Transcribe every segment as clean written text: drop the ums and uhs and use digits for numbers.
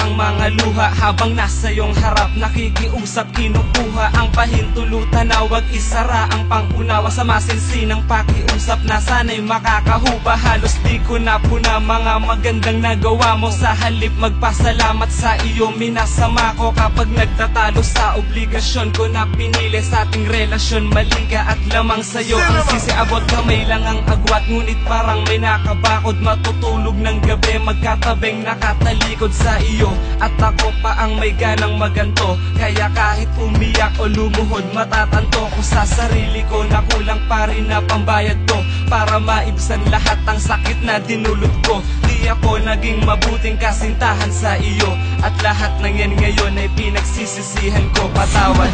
ang mga luha habang nasa iyong harap. Nakikiusap, kinukuha ang pahintulutan na wag isara ang pangunawa sa masinsinang pakiusap na sana'y makakahupa. Halos di ko na puna mga magandang nagawa mo. Sa halip magpasalamat sa iyo, minasama ko kapag nagtatalo sa obligasyon ko na pinili sa ating relasyon. Maliga at lamang sa'yo ang sisiabot, kamay lang ang agwat, ngunit parang may nakabakod. Matutulog ng gabi magkatabing nakatalikod sa iyo, at ako pa ang may ganang maganto. Kaya kahit umiyak o lumuhod, matatanto ko sa sarili ko na kulang pa rin na pambayad ko para maibsan lahat ang sakit na dinulot ko. Di ako naging mabuting kasintahan sa iyo, at lahat ng yan ngayon ay pinagsisisihan ko. Patawad.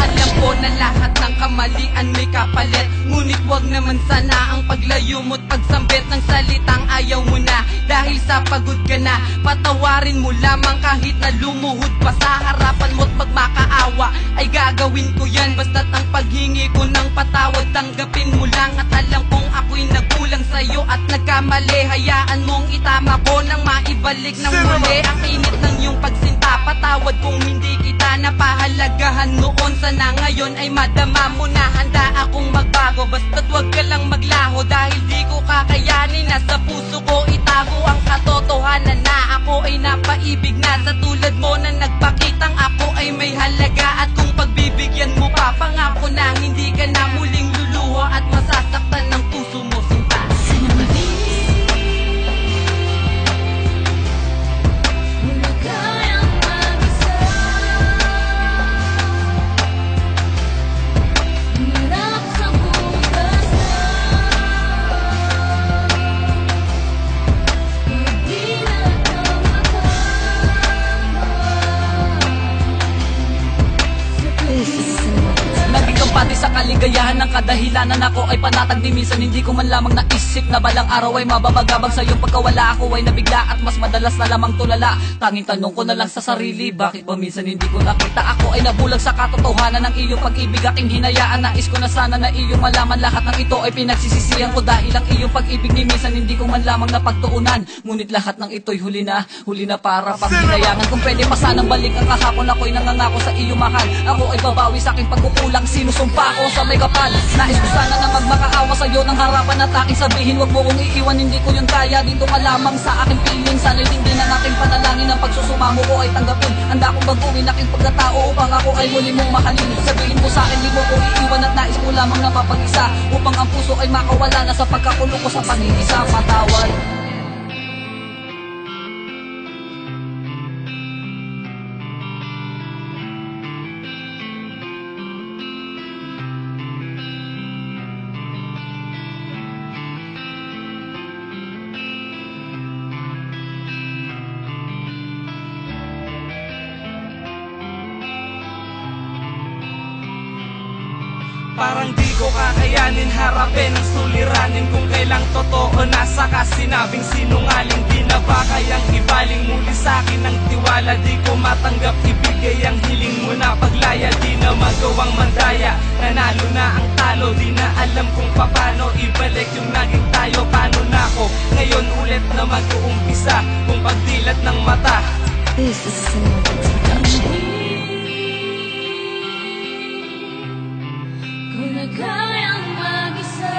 Alam ko na lahat ng kamalian may kapalit, ngunit wag naman sana ang paglayo mo't pagsambit ng salitang ayaw mo na. Dahil sa pagod ka na, patawarin mo lamang kahit na lumuhod pa sa harapan mo't magmakaawa. Ay gagawin ko yan, basta't ang paghingi ko ng patawad tanggapin mo lang. At alam kong ako'y nagkulang sa'yo at nagkamali. Hayaan mong itama ko nang maibalik ng muli ang init ng iyong pagsinta. Patawad kung hindi kita napahalagahan noon. Sana ngayon ay madama mo na handa akong magbago. Basta't wag ka lang maglaho dahil di ko kakayanin. Nasa puso ko itago ang katotohanan na ako ay napaibig na. Sa tulad mo na nagpakitang ako ay may halaga. At kung pagbibigyan mo pa, pangako na hindi ka na muling luluho at masasaktan ng puso mo, sinta. Pati sa kaligayahan ng kadahilanan ako ay panatag di minsan. Hindi ko man lamang naisip na balang araw ay mababagabag sa iyong pagkawala. Ako ay nabigla at mas madalas na lamang tulala. Tanging tanong ko na lang sa sarili, bakit ba minsan hindi ko nakita? Ako ay nabulag sa katotohanan ng iyong pag-ibig. Aking hinayaan, nais ko na sana na iyong malaman. Lahat ng ito ay pinagsisisihan ko dahil ang iyong pag-ibig ni minsan hindi ko man lamang napagtuunan. Ngunit lahat ng ito'y huli na para panghinayangan. Kung pwede pa sanang balik ang kahapon, ako'y nangangako sa iyong mahal. Ako ay babawi sa aking pagkukulang, sinusumpa ko sa may kapal. Nais ko sana na magmakaawa sa'yo ng harapan at aking sabihin, wag mo kong iiwan, hindi ko yun kaya. Dito ka lamang sa aking piling, sana'y hindi ng aking panalangin. Ang pagsusumamo ko ay tanggapin. Handa akong baguhin aking pagkatao upang ako ay muli mong mahalin. Sabihin mo sa akin, di mo ko iiwan at nais mo lamang na mapag-isa upang ang puso ay makawala na sa pagkakulong ko sa pag-iisa. Patawad. Parang di ko kakayanin harapin ang suliranin kung kailang totoo na saka sinabing sinungaling. Di na ba kayang ibaling muli sa'kin ang tiwala? Di ko matanggap ibigay ang hiling mo na paglaya. Di na magawang mandaya, nanalo na ang talo. Di na alam kung paano ibalik yung naging tayo. Paano na ako ngayon ulit na mag-uumpisa kung pagdilat ng mata? This is production. Kung na kayang mag-isa,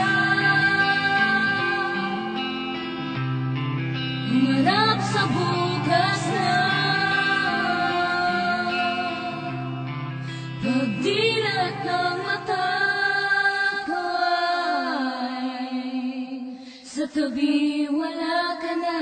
humarap sa bukas na pagdilat ng mata ko ay sa tabi wala ka na.